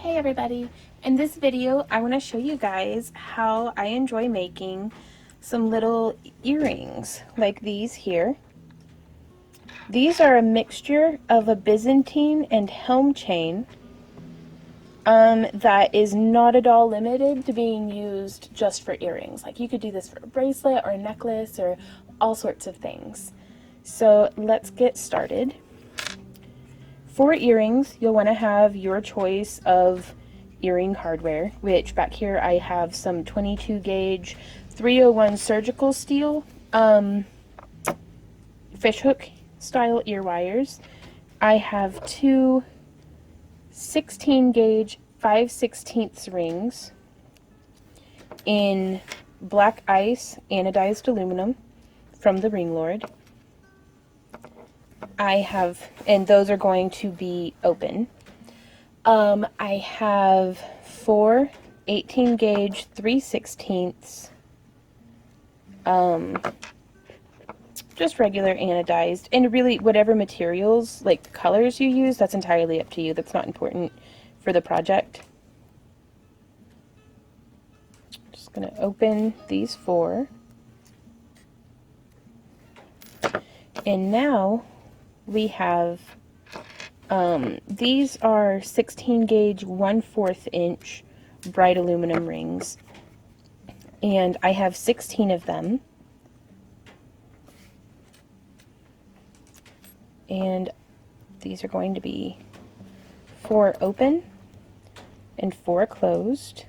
Hey everybody! In this video I want to show you guys how I enjoy making some little earrings like these here. These are a mixture of a Byzantine and Helm chain that is not at all limited to being used just for earrings. Like you could do this for a bracelet or a necklace or all sorts of things. So let's get started. For earrings, you'll want to have your choice of earring hardware, which back here I have some 22 gauge 301 surgical steel fishhook style ear wires. I have two 16 gauge 5/16 rings in black ice anodized aluminum from the Ring Lord. I have, and those are going to be open. I have four 18 gauge 3/16 just regular anodized, and really whatever materials, like colors you use, that's entirely up to you. That's not important for the project. Just gonna open these four. And now we have these are 16 gauge 1/4 inch bright aluminum rings, and I have 16 of them, and these are going to be 4 open and 4 closed.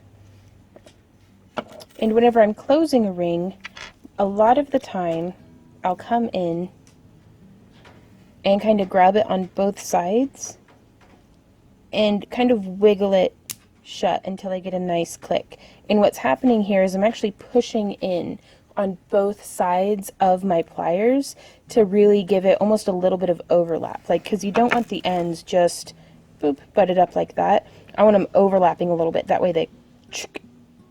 And whenever I'm closing a ring, a lot of the time I'll come in and kind of grab it on both sides and kind of wiggle it shut until I get a nice click. And what's happening here is I'm actually pushing in on both sides of my pliers to really give it almost a little bit of overlap, like, because you don't want the ends just boop butted up like that. I want them overlapping a little bit, that way they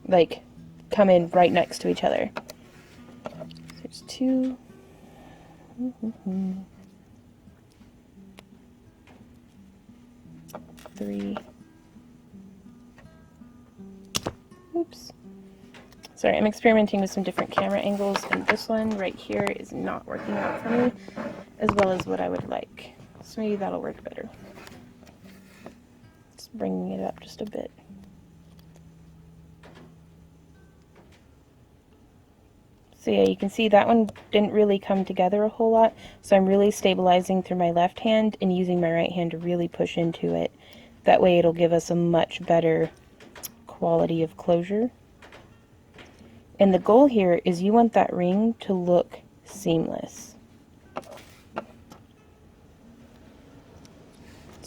like come in right next to each other. There's 2. 3. Oops. Sorry, I'm experimenting with some different camera angles, and this one right here is not working out for me as well as what I would like. So maybe that'll work better. Just bringing it up just a bit. So yeah, you can see that one didn't really come together a whole lot, so I'm really stabilizing through my left hand and using my right hand to really push into it. That way it'll give us a much better quality of closure. And the goal here is you want that ring to look seamless.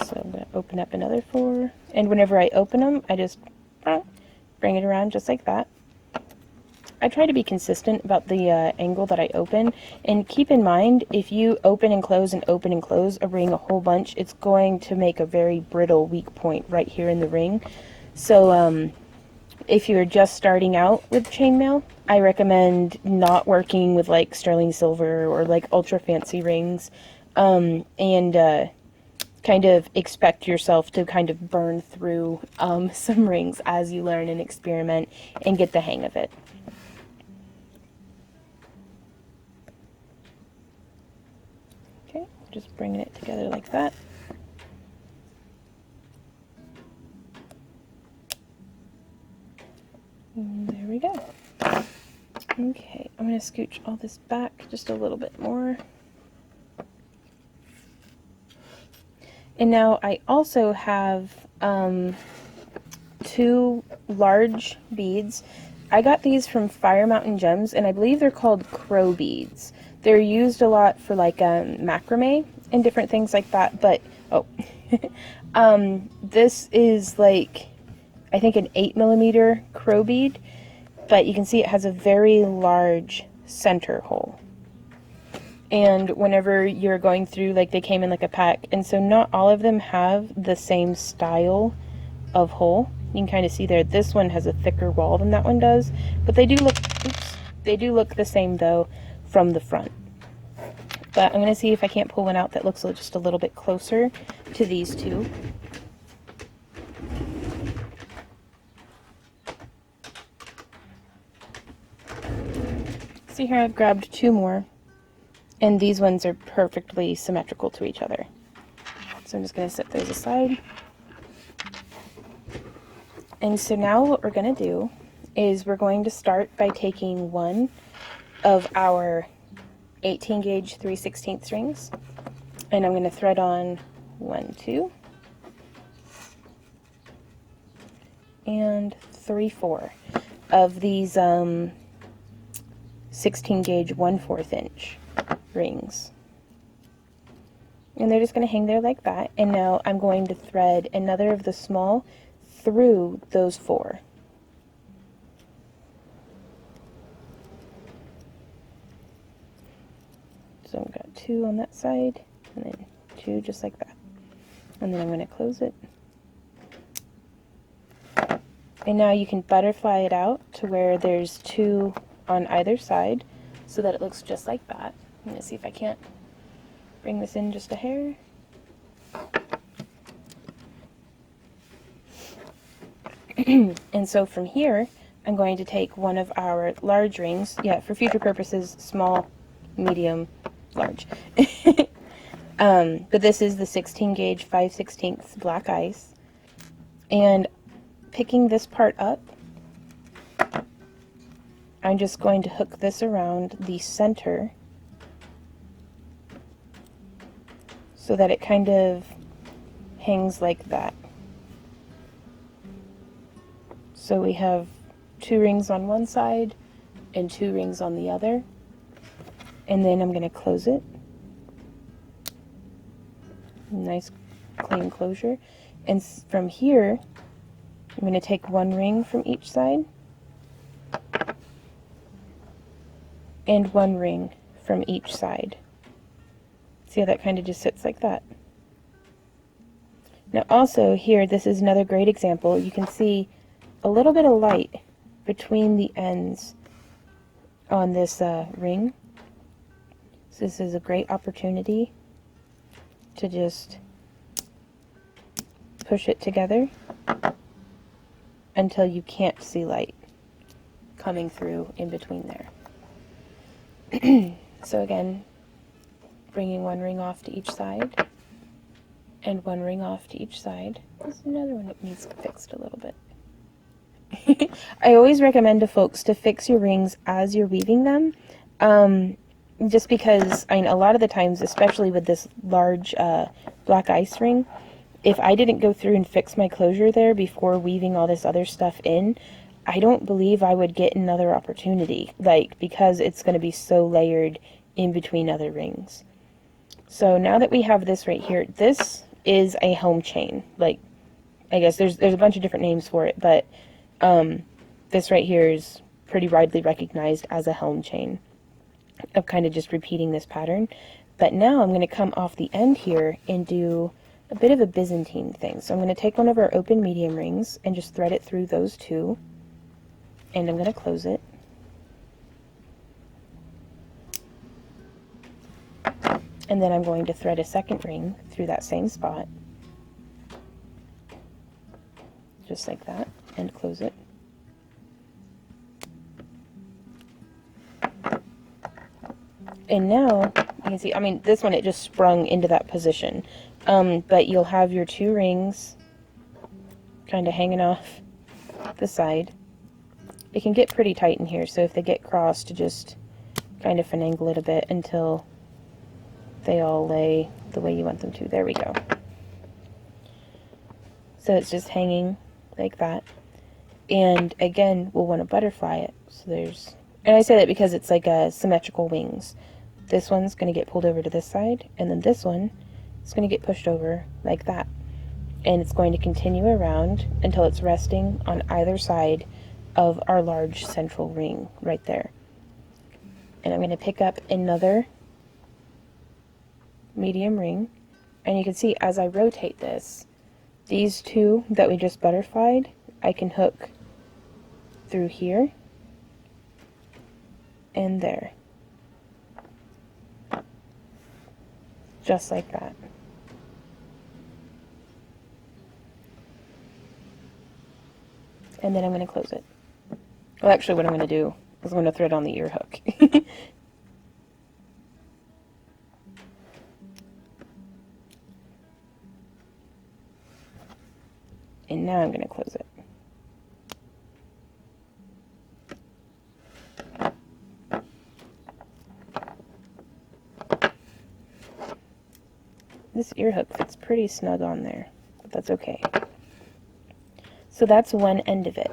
So I'm going to open up another 4, and whenever I open them, I just bring it around just like that. I try to be consistent about the angle that I open, and keep in mind, if you open and close a ring a whole bunch, it's going to make a very brittle weak point right here in the ring. So if you're just starting out with chainmail, I recommend not working with like sterling silver or like ultra fancy rings, and kind of expect yourself to kind of burn through some rings as you learn and experiment and get the hang of it. Just bringing it together like that. And there we go. Okay, I'm going to scooch all this back just a little bit more. And now I also have 2 large beads. I got these from Fire Mountain Gems, and I believe they're called crow beads. They're used a lot for like macrame and different things like that, but this is like, I think, an 8mm crow bead, but you can see it has a very large center hole. And whenever you're going through, like, they came in like a pack, and so not all of them have the same style of hole. You can kind of see there, this one has a thicker wall than that one does, but they do look, they do look the same though from the front. But I'm going to see if I can't pull one out that looks just a little bit closer to these two. See here, I've grabbed 2 more, and these ones are perfectly symmetrical to each other. So I'm just going to set those aside. And so now what we're going to do is we're going to start by taking one of our 18 gauge 3/16 rings, and I'm going to thread on 1, 2, and 3, 4 of these 16 gauge 1/4 inch rings. And they're just going to hang there like that. And now I'm going to thread another of the small through those 4. So I've got 2 on that side, and then 2 just like that. And then I'm going to close it. And now you can butterfly it out to where there's 2 on either side so that it looks just like that. I'm going to see if I can't bring this in just a hair. And so from here, I'm going to take one of our large rings. Yeah, for future purposes, small, medium, large. But this is the 16 gauge 5/16 black ice. And picking this part up, I'm just going to hook this around the center so that it kind of hangs like that. So we have 2 rings on one side and 2 rings on the other. And then I'm going to close it. Nice clean closure. And from here, I'm going to take 1 ring from each side and 1 ring from each side. See how that kind of just sits like that? Now also here, this is another great example. You can see a little bit of light between the ends on this ring. So this is a great opportunity to just push it together until you can't see light coming through in between there. So again, bringing 1 ring off to each side and 1 ring off to each side. There's another one that needs fixed a little bit. I always recommend to folks to fix your rings as you're weaving them, just because, I mean, a lot of the times, especially with this large black ice ring, if I didn't go through and fix my closure there before weaving all this other stuff in, I don't believe I would get another opportunity, like, because it's going to be so layered in between other rings. So now that we have this right here, this is a helm chain. Like, I guess there's a bunch of different names for it, but this right here is pretty widely recognized as a helm chain of kind of just repeating this pattern. But now I'm going to come off the end here and do a bit of a Byzantine thing. So I'm going to take one of our open medium rings and just thread it through those 2, and I'm going to close it. And then I'm going to thread a second ring through that same spot, just like that, and close it. And now, you can see, I mean, this one, it just sprung into that position. But you'll have your 2 rings kind of hanging off the side. It can get pretty tight in here, so if they get crossed, just kind of finagle it a bit until they all lay the way you want them to. There we go. So it's just hanging like that. And again, we'll want to butterfly it. So there's, and I say that because it's like a symmetrical wings. This one's going to get pulled over to this side, and then this one is going to get pushed over like that. And it's going to continue around until it's resting on either side of our large central ring right there. And I'm going to pick up another medium ring, and you can see as I rotate this, these 2 that we just butterflied, I can hook through here and there, just like that. And then I'm going to close it. Well, actually what I'm going to do because I'm going to thread on the ear hook. And now I'm going to close it. This ear hook fits pretty snug on there, but that's okay. So that's one end of it.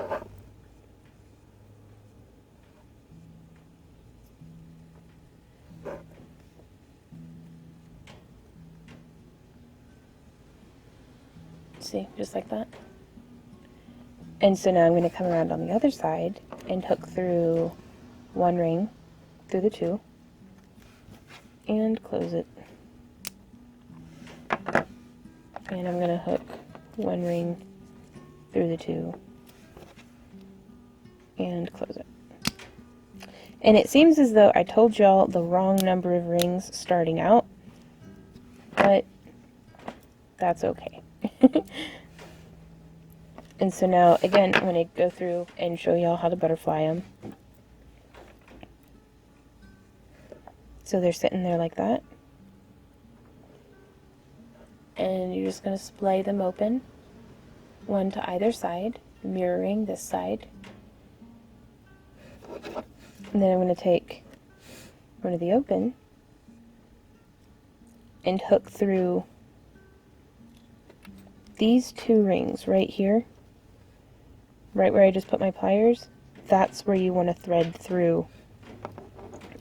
See, just like that. And so now I'm going to come around on the other side and hook through one ring through the two and close it. And I'm going to hook one ring through the two and close it. And it seems as though I told y'all the wrong number of rings starting out, but that's okay. And so now, again, I'm going to go through and show y'all how to butterfly them. So they're sitting there like that. And you're just going to splay them open, one to either side, mirroring this side. And then I'm going to take one of the open and hook through these two rings right here, right where I just put my pliers. That's where you want to thread through.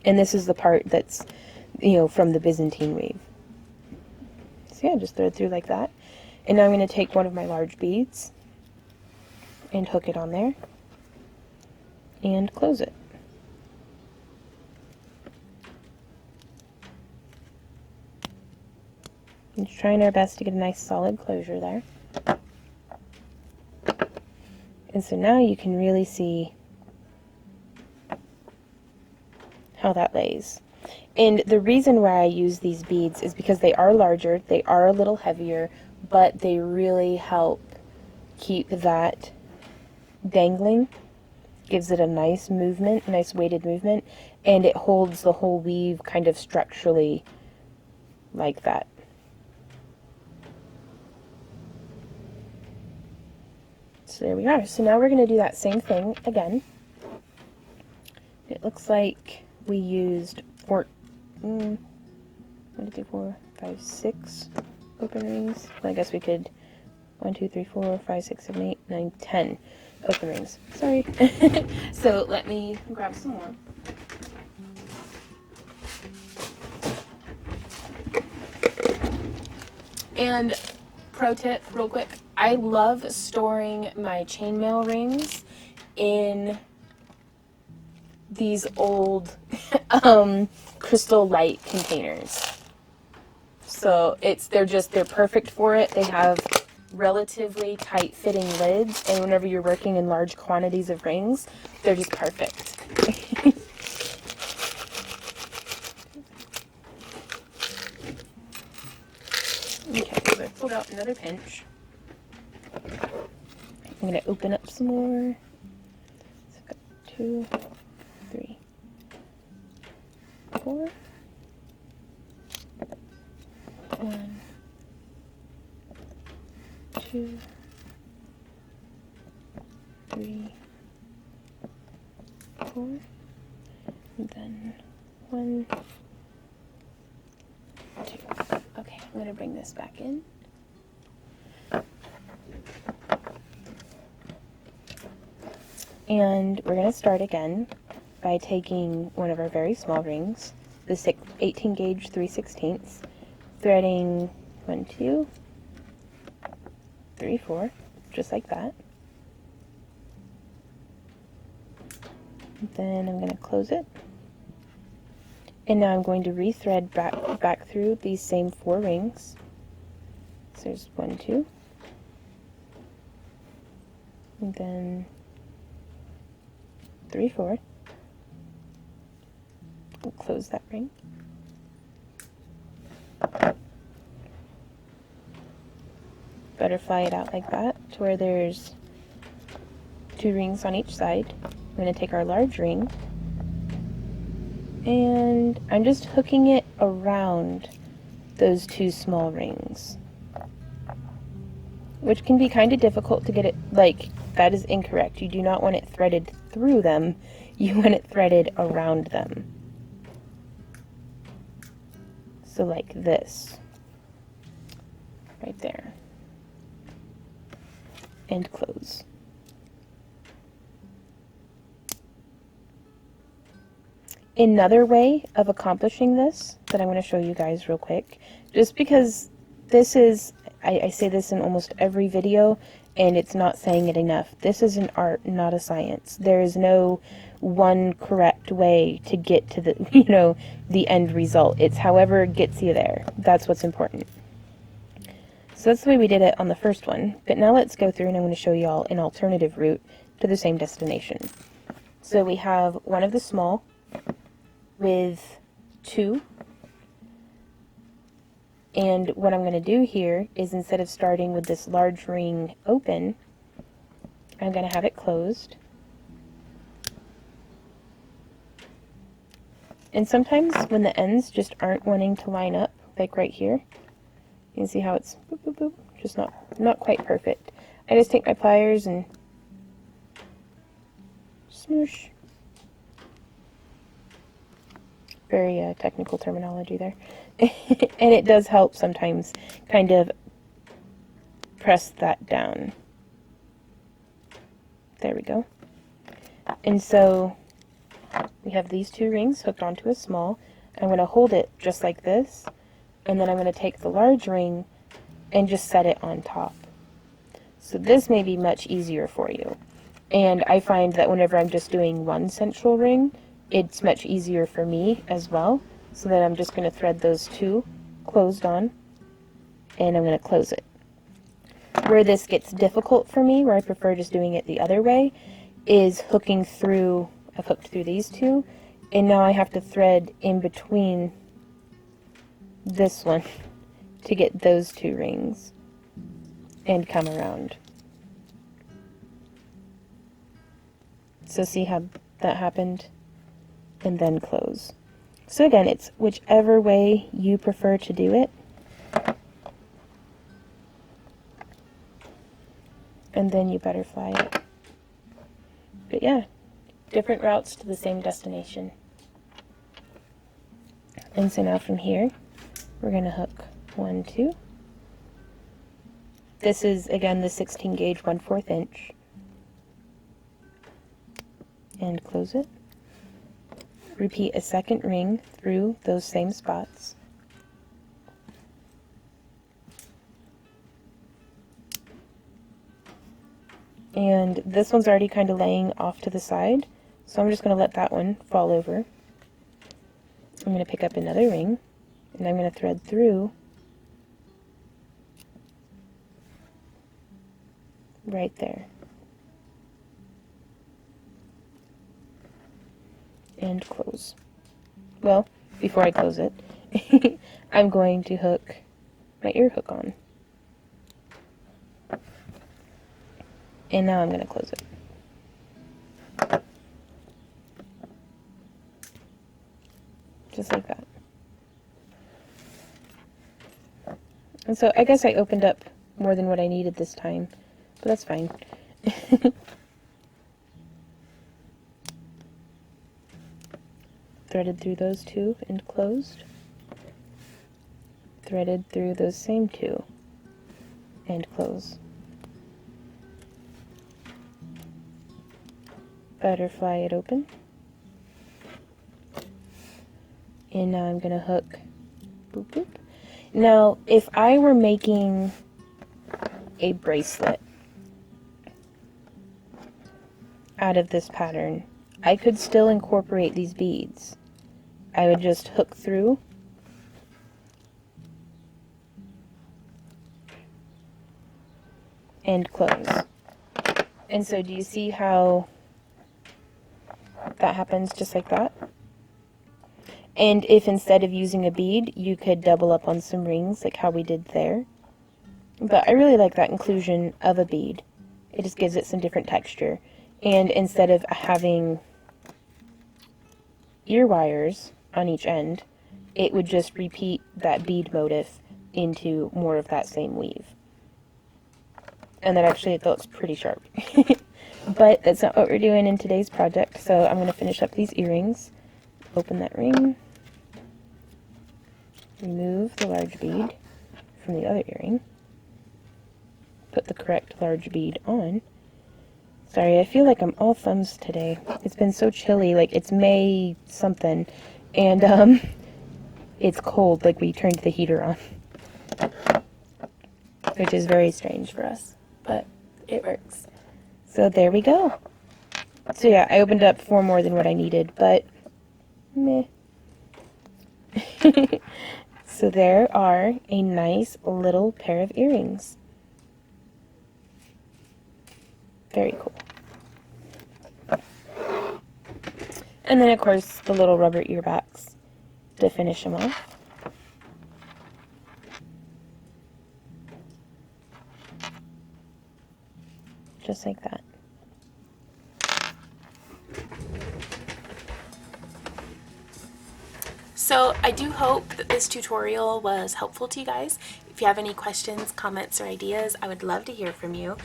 And this is the part that's, you know, from the Byzantine weave. So yeah, just thread through like that. And now I'm going to take one of my large beads and hook it on there and close it. And just trying our best to get a nice solid closure there. And so now you can really see how that lays. And the reason why I use these beads is because they are larger, they are a little heavier, but they really help keep that dangling. Gives it a nice movement, a nice weighted movement, and it holds the whole weave kind of structurally like that. So there we are. So now we're going to do that same thing again. It looks like we used 6 open rings. I guess we could 1, 2, 3, 4, 5, 6, 7, 8, 9, 10 open rings. Sorry. So let me grab some more. And pro tip, real quick, I love storing my chainmail rings in these old crystal light containers. So they're perfect for it. They have relatively tight fitting lids, and whenever you're working in large quantities of rings, they're just perfect. Okay, so I pulled out another pinch. I'm going to open up some more. So I've got 2, 3, 4. 1, 2, 3, 4. And then 1, 2. Okay, I'm going to bring this back in. And we're going to start again by taking one of our very small rings, the 18 gauge 3/16, threading 1, 2, 3, 4, just like that. Then I'm going to close it. And now I'm going to rethread back through these same 4 rings. So there's 1, 2. And then 3, 4. We'll close that ring. Butterfly it out like that to where there's 2 rings on each side. I'm going to take our large ring And I'm just hooking it around those two small rings, which can be kind of difficult to get it, like, that is incorrect. You do not want it threaded through them, you want it threaded around them. So like this, right there, and close. Another way of accomplishing this that I'm going to show you guys real quick, just because this is, I say this in almost every video, and it's not saying it enough. This is an art, not a science. There is no one correct way to get to the, you know, the end result. It's however it gets you there. That's what's important. So that's the way we did it on the first one. But now let's go through and I'm going to show you all an alternative route to the same destination. So we have one of the small with two. And what I'm going to do here is, instead of starting with this large ring open, I'm going to have it closed. And sometimes when the ends just aren't wanting to line up, like right here, you can see how it's boop, boop, boop, just not quite perfect. I just take my pliers and smoosh. Very technical terminology there. And it does help sometimes kind of press that down. There we go. And so we have these two rings hooked onto a small. I'm going to hold it just like this, and then I'm going to take the large ring and just set it on top. So this may be much easier for you. And I find that whenever I'm just doing one central ring, it's much easier for me as well. So then I'm just going to thread those two closed on, and I'm going to close it. Where this gets difficult for me, where I prefer just doing it the other way, is hooking through. I've hooked through these two, and now I have to thread in between this one to get those two rings and come around. So see how that happened? And then close. So again, it's whichever way you prefer to do it. And then you butterfly it. But yeah, different routes to the same destination. And so now from here, we're going to hook 1, 2. This is, again, the 16 gauge 1/4 inch. And close it. Repeat a second ring through those same spots. And this one's already kind of laying off to the side, so I'm just going to let that one fall over. I'm going to pick up another ring, and I'm going to thread through right there. And close. Well, before I close it, I'm going to hook my ear hook on. And now I'm going to close it. Just like that. And so I guess I opened up more than what I needed this time, but that's fine. Threaded through those two and closed. Threaded through those same two and close. Butterfly it open. And now I'm going to hook. Boop, boop. Now, if I were making a bracelet out of this pattern, I could still incorporate these beads. I would just hook through and close. And so do you see how that happens just like that? And if instead of using a bead, you could double up on some rings like how we did there. But I really like that inclusion of a bead. It just gives it some different texture. And instead of having ear wires on each end, it would just repeat that bead motif into more of that same weave. And that actually looks pretty sharp. But that's not what we're doing in today's project, so I'm going to finish up these earrings. Open that ring. Remove the large bead from the other earring. Put the correct large bead on. Sorry, I feel like I'm all thumbs today. It's been so chilly, like it's May something, and it's cold, like we turned the heater on. Which is very strange for us, but it works. So there we go. So yeah, I opened up 4 more than what I needed, but meh. So there are a nice little pair of earrings. Very cool. And then of course the little rubber earbacks to finish them off. Just like that. So I do hope that this tutorial was helpful to you guys. If you have any questions, comments, or ideas, I would love to hear from you.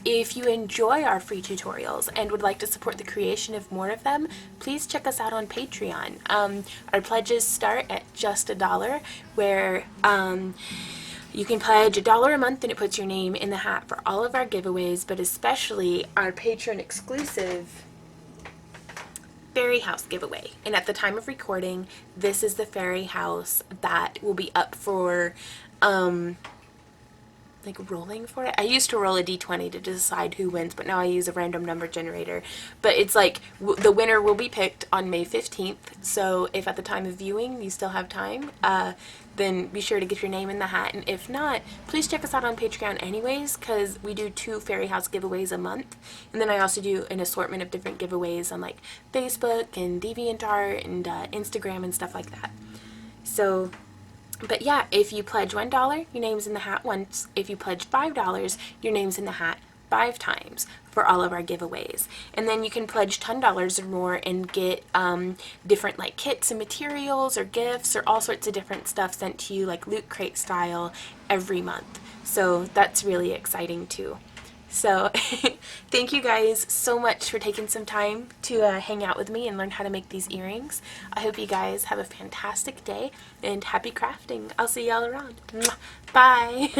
If you enjoy our free tutorials and would like to support the creation of more of them, please check us out on Patreon. Our pledges start at just $1, where you can pledge $1 a month and it puts your name in the hat for all of our giveaways, but especially our patron exclusive fairy house giveaway. And at the time of recording, this is the fairy house that will be up for like rolling for it. I used to roll a d20 to decide who wins, but now I use a random number generator. But it's like the winner will be picked on May 15th. So if at the time of viewing you still have time, then be sure to get your name in the hat. And if not, please check us out on Patreon anyways, because we do 2 fairy house giveaways a month. And then I also do an assortment of different giveaways on like Facebook and DeviantArt and Instagram and stuff like that. So but yeah, if you pledge $1, your name's in the hat once. If you pledge $5, your name's in the hat 5 times for all of our giveaways. And then you can pledge $10 or more and get different like kits and materials or gifts or all sorts of different stuff sent to you like Loot Crate style every month. So that's really exciting too. So thank you guys so much for taking some time to hang out with me and learn how to make these earrings. I hope you guys have a fantastic day and happy crafting. I'll see y'all around. Bye.